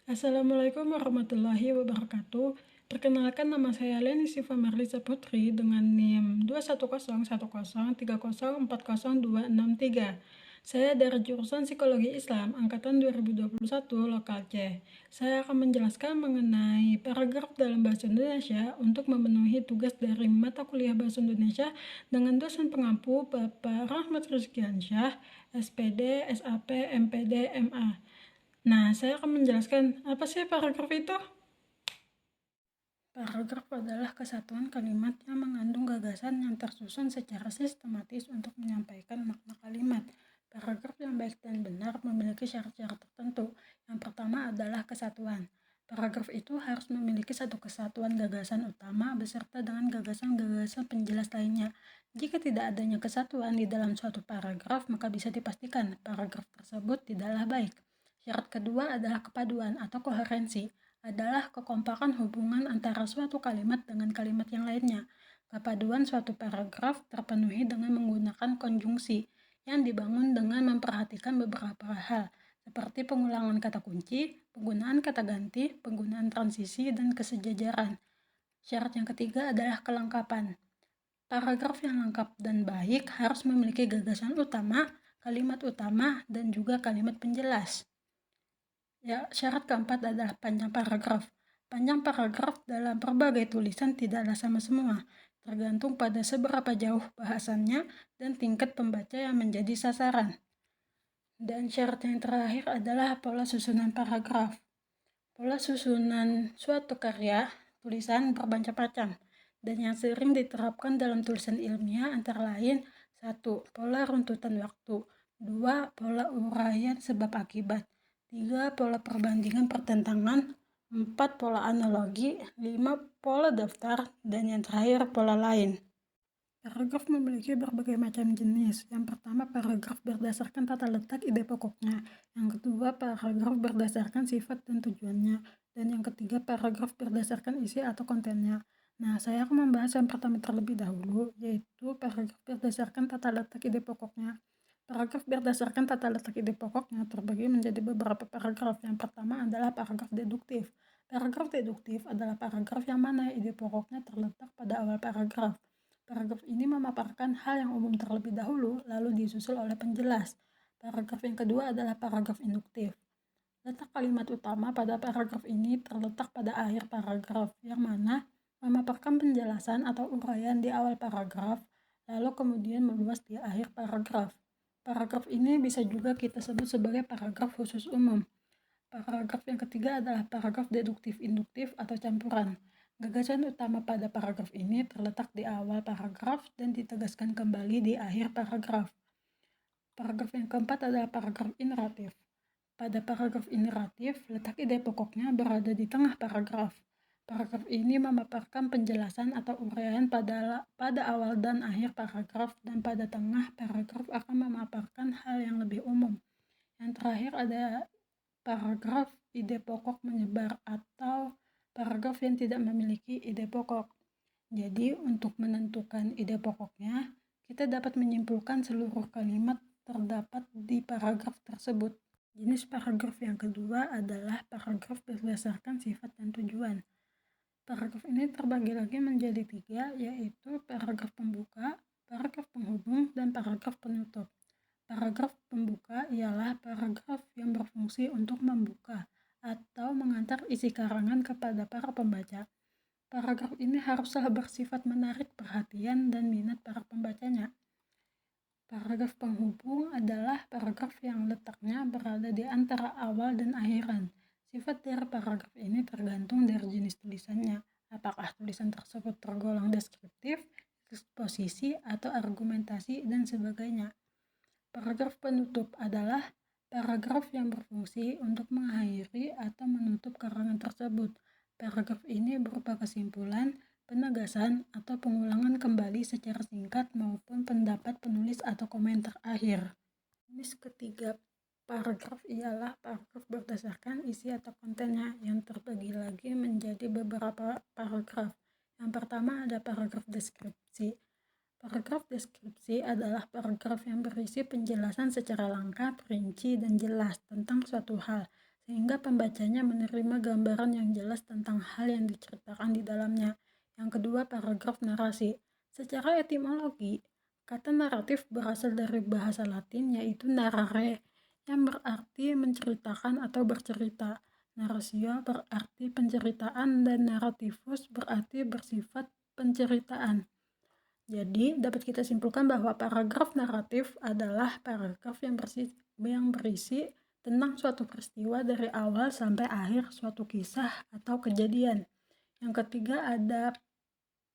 Assalamualaikum warahmatullahi wabarakatuh. Perkenalkan, nama saya Leni Siva Marlisa Putri dengan NIM 2101030404063. Saya dari jurusan Psikologi Islam angkatan 2021 Lokal C. Saya akan menjelaskan mengenai paragraf dalam bahasa Indonesia untuk memenuhi tugas dari mata kuliah bahasa Indonesia dengan dosen pengampu Bapak Rahmat Rizkiansyah, SPD, SAP, MPD, MA. Nah, saya akan menjelaskan apa sih paragraf itu. Paragraf adalah kesatuan kalimat yang mengandung gagasan yang tersusun secara sistematis untuk menyampaikan makna kalimat. Paragraf yang baik dan benar memiliki syarat-syarat tertentu. Yang pertama adalah kesatuan. Paragraf itu harus memiliki satu kesatuan gagasan utama beserta dengan gagasan-gagasan penjelas lainnya. Jika tidak adanya kesatuan di dalam suatu paragraf, maka bisa dipastikan paragraf tersebut tidaklah baik. Syarat kedua adalah kepaduan atau koherensi, adalah kekompakan hubungan antara suatu kalimat dengan kalimat yang lainnya. Kepaduan suatu paragraf terpenuhi dengan menggunakan konjungsi yang dibangun dengan memperhatikan beberapa hal, seperti pengulangan kata kunci, penggunaan kata ganti, penggunaan transisi, dan kesejajaran. Syarat yang ketiga adalah kelengkapan. Paragraf yang lengkap dan baik harus memiliki gagasan utama, kalimat utama, dan juga kalimat penjelas. Ya, syarat keempat adalah panjang paragraf. Panjang paragraf dalam berbagai tulisan tidaklah sama semua, tergantung pada seberapa jauh bahasannya dan tingkat pembaca yang menjadi sasaran. Dan syarat yang terakhir adalah pola susunan paragraf. Pola susunan suatu karya tulisan bermacam-macam dan yang sering diterapkan dalam tulisan ilmiah antara lain: 1. Pola runtutan waktu. 2. Pola uraian sebab akibat. 3. Pola perbandingan pertentangan. 4. Pola analogi. 5. Pola daftar. Dan yang terakhir, pola lain. Paragraf memiliki berbagai macam jenis. Yang pertama, paragraf berdasarkan tata letak ide pokoknya. Yang kedua, paragraf berdasarkan sifat dan tujuannya. Dan yang ketiga, paragraf berdasarkan isi atau kontennya. Nah, saya akan membahas yang pertama terlebih dahulu, yaitu paragraf berdasarkan tata letak ide pokoknya. Paragraf berdasarkan tata letak ide pokoknya terbagi menjadi beberapa paragraf. Yang pertama adalah paragraf deduktif. Paragraf deduktif adalah paragraf yang mana ide pokoknya terletak pada awal paragraf. Paragraf ini memaparkan hal yang umum terlebih dahulu, lalu disusul oleh penjelas. Paragraf yang kedua adalah paragraf induktif. Letak kalimat utama pada paragraf ini terletak pada akhir paragraf, yang mana memaparkan penjelasan atau uraian di awal paragraf, lalu kemudian meluas di akhir paragraf. Paragraf ini bisa juga kita sebut sebagai paragraf khusus umum. Paragraf yang ketiga adalah paragraf deduktif-induktif atau campuran. Gagasan utama pada paragraf ini terletak di awal paragraf dan ditegaskan kembali di akhir paragraf. Paragraf yang keempat adalah paragraf ineratif. Pada paragraf ineratif, letak ide pokoknya berada di tengah paragraf. Paragraf ini memaparkan penjelasan atau uraian pada awal dan akhir paragraf, dan pada tengah paragraf akan memaparkan hal yang lebih umum. Yang terakhir ada paragraf ide pokok menyebar atau paragraf yang tidak memiliki ide pokok. Jadi, untuk menentukan ide pokoknya, kita dapat menyimpulkan seluruh kalimat terdapat di paragraf tersebut. Jenis paragraf yang kedua adalah paragraf berdasarkan sifat dan tujuan. Paragraf ini terbagi lagi menjadi 3, yaitu paragraf pembuka, paragraf penghubung, dan paragraf penutup. Paragraf pembuka ialah paragraf yang berfungsi untuk membuka atau mengantar isi karangan kepada para pembaca. Paragraf ini haruslah bersifat menarik perhatian dan minat para pembacanya. Paragraf penghubung adalah paragraf yang letaknya berada di antara awal dan akhiran. Sifat dari paragraf ini tergantung dari jenis tulisannya. Apakah tulisan tersebut tergolong deskriptif, eksposisi, atau argumentasi, dan sebagainya. Paragraf penutup adalah paragraf yang berfungsi untuk mengakhiri atau menutup karangan tersebut. Paragraf ini berupa kesimpulan, penegasan, atau pengulangan kembali secara singkat maupun pendapat penulis atau komentar akhir. Jenis ketiga paragraf ialah paragraf berdasarkan isi atau kontennya, yang terbagi lagi menjadi beberapa paragraf. Yang pertama ada paragraf deskripsi. Paragraf deskripsi adalah paragraf yang berisi penjelasan secara lengkap, rinci, dan jelas tentang suatu hal, sehingga pembacanya menerima gambaran yang jelas tentang hal yang diceritakan di dalamnya. Yang kedua, paragraf narasi. Secara etimologi, kata naratif berasal dari bahasa Latin yaitu narrare, yang berarti menceritakan atau bercerita. Narratio berarti penceritaan dan narrativus berarti bersifat penceritaan. Jadi, dapat kita simpulkan bahwa paragraf naratif adalah paragraf yang berisi tentang suatu peristiwa dari awal sampai akhir suatu kisah atau kejadian. Yang ketiga ada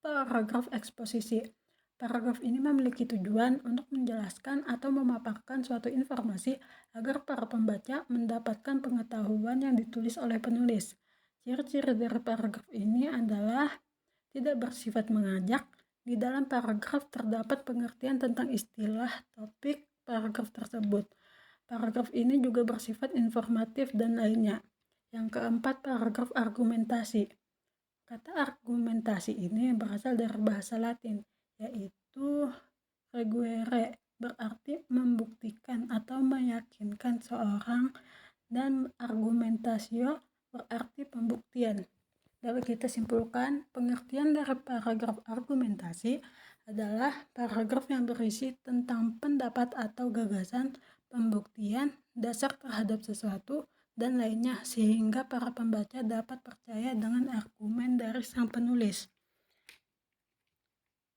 paragraf eksposisi. Paragraf ini memiliki tujuan untuk menjelaskan atau memaparkan suatu informasi agar para pembaca mendapatkan pengetahuan yang ditulis oleh penulis. Ciri-ciri dari paragraf ini adalah tidak bersifat mengajak. Di dalam paragraf terdapat pengertian tentang istilah topik paragraf tersebut. Paragraf ini juga bersifat informatif dan lainnya. Yang keempat, paragraf argumentasi. Kata argumentasi ini berasal dari bahasa Latin, yaitu reguere, berarti membuktikan atau meyakinkan seorang, dan argumentasio berarti pembuktian. Dapat kita simpulkan, pengertian dari paragraf argumentasi adalah paragraf yang berisi tentang pendapat atau gagasan, pembuktian, dasar terhadap sesuatu, dan lainnya sehingga para pembaca dapat percaya dengan argumen dari sang penulis.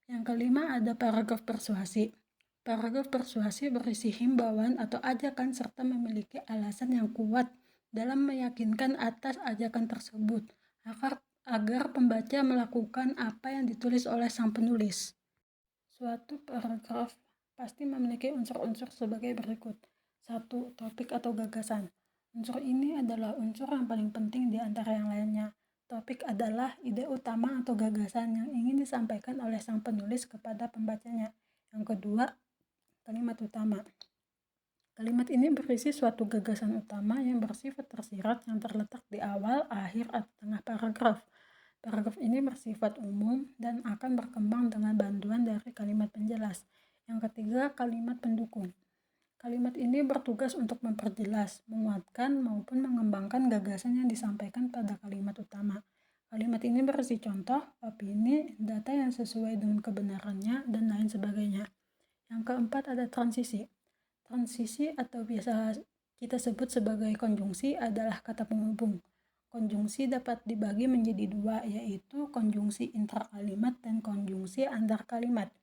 Yang kelima ada paragraf persuasi. Paragraf persuasi berisi himbauan atau ajakan serta memiliki alasan yang kuat dalam meyakinkan atas ajakan tersebut agar pembaca melakukan apa yang ditulis oleh sang penulis. Suatu paragraf pasti memiliki unsur-unsur sebagai berikut. 1. Topik atau gagasan. Unsur ini adalah unsur yang paling penting di antara yang lainnya. Topik adalah ide utama atau gagasan yang ingin disampaikan oleh sang penulis kepada pembacanya. Yang kedua, kalimat utama. Kalimat ini berisi suatu gagasan utama yang bersifat tersirat yang terletak di awal, akhir, atau tengah paragraf. Paragraf ini bersifat umum dan akan berkembang dengan bantuan dari kalimat penjelas. Yang ketiga, kalimat pendukung. Kalimat ini bertugas untuk memperjelas, menguatkan, maupun mengembangkan gagasan yang disampaikan pada kalimat utama. Kalimat ini berisi contoh, opini, data yang sesuai dengan kebenarannya, dan lain sebagainya. Yang keempat ada transisi. Transisi atau biasa kita sebut sebagai konjungsi adalah kata penghubung. Konjungsi dapat dibagi menjadi dua, yaitu konjungsi interkalimat dan konjungsi antar kalimat.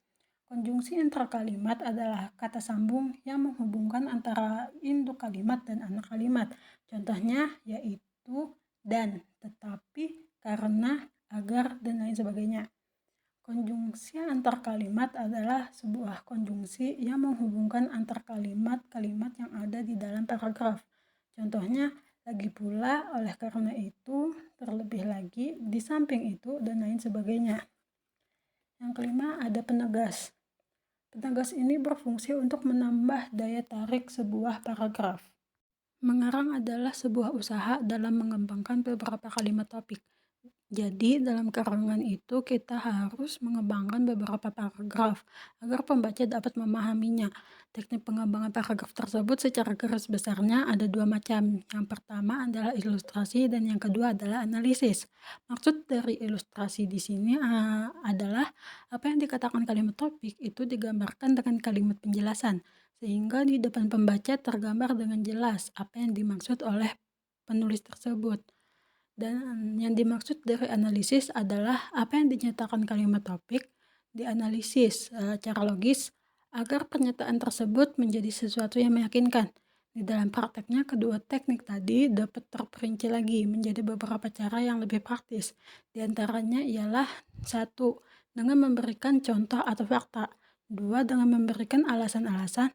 Konjungsi interkalimat adalah kata sambung yang menghubungkan antara induk kalimat dan anak kalimat. Contohnya yaitu dan, tetapi, karena, agar, dan lain sebagainya. Konjungsi antar kalimat adalah sebuah konjungsi yang menghubungkan antar kalimat-kalimat yang ada di dalam paragraf. Contohnya, lagi pula, oleh karena itu, terlebih lagi, di samping itu, dan lain sebagainya. Yang kelima ada penegas. Penegas ini berfungsi untuk menambah daya tarik sebuah paragraf. Mengarang adalah sebuah usaha dalam mengembangkan beberapa kalimat topik. Jadi dalam karangan itu kita harus mengembangkan beberapa paragraf agar pembaca dapat memahaminya. Teknik pengembangan paragraf tersebut secara garis besarnya ada dua macam. Yang pertama adalah ilustrasi dan yang kedua adalah analisis. Maksud dari ilustrasi di sini adalah apa yang dikatakan kalimat topik itu digambarkan dengan kalimat penjelasan sehingga di depan pembaca tergambar dengan jelas apa yang dimaksud oleh penulis tersebut. Dan yang dimaksud dari analisis adalah apa yang dinyatakan kalimat topik dianalisis secara logis agar pernyataan tersebut menjadi sesuatu yang meyakinkan. Di dalam prakteknya, kedua teknik tadi dapat terperinci lagi menjadi beberapa cara yang lebih praktis. Di antaranya ialah 1. Dengan memberikan contoh atau fakta. 2. Dengan memberikan alasan-alasan.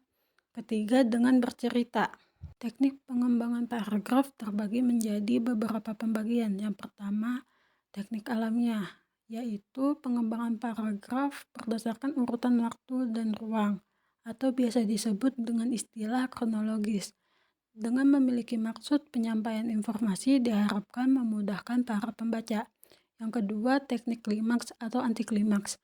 3. Dengan bercerita. Teknik pengembangan paragraf terbagi menjadi beberapa pembagian. Yang pertama, teknik alamiah, yaitu pengembangan paragraf berdasarkan urutan waktu dan ruang, atau biasa disebut dengan istilah kronologis. Dengan memiliki maksud penyampaian informasi diharapkan memudahkan para pembaca. Yang kedua, teknik klimaks atau antiklimaks.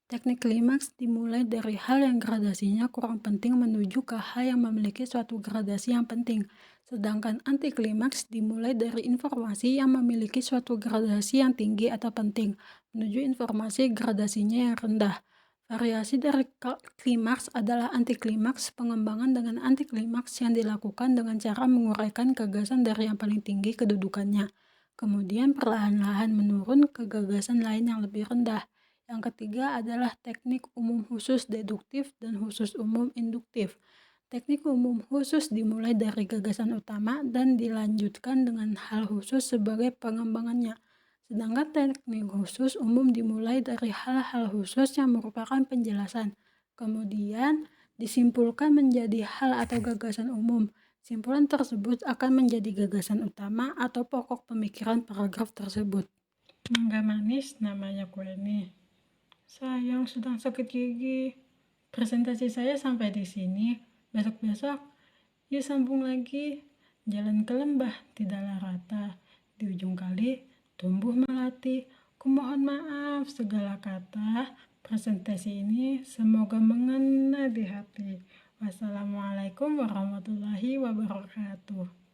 Teknik klimaks dimulai dari hal yang gradasinya kurang penting menuju ke hal yang memiliki suatu gradasi yang penting. Sedangkan anti klimaks dimulai dari informasi yang memiliki suatu gradasi yang tinggi atau penting menuju informasi gradasinya yang rendah. Variasi dari klimaks adalah anti klimaks, pengembangan dengan anti klimaks yang dilakukan dengan cara menguraikan gagasan dari yang paling tinggi kedudukannya, kemudian perlahan-lahan menurun ke gagasan lain yang lebih rendah. Yang ketiga adalah teknik umum khusus deduktif dan khusus umum induktif. Teknik umum khusus dimulai dari gagasan utama dan dilanjutkan dengan hal khusus sebagai pengembangannya. Sedangkan teknik khusus umum dimulai dari hal-hal khusus yang merupakan penjelasan, kemudian disimpulkan menjadi hal atau gagasan umum. Simpulan tersebut akan menjadi gagasan utama atau pokok pemikiran paragraf tersebut. Mangga manis namanya kue ini. Sayang sedang sakit gigi. Presentasi saya sampai di sini. Besok-besok, yuk sambung lagi. Jalan ke lembah tidaklah rata. Di ujung kali, tumbuh melati. Kumohon maaf segala kata. Presentasi ini semoga mengena di hati. Wassalamualaikum warahmatullahi wabarakatuh.